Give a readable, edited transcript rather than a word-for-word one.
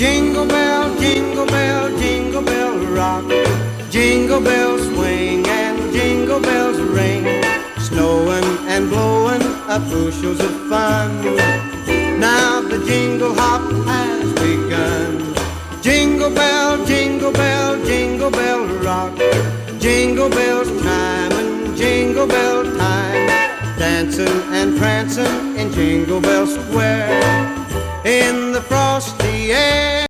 jingle bell rock. Jingle bells swing and jingle bells ring. Snowing and blowing up bushels of fun. Now the jingle hop has begun. Jingle bell rock. Jingle bells chime and jingle bell time. Dancing and prancing in Jingle Bell Square in the frosty air.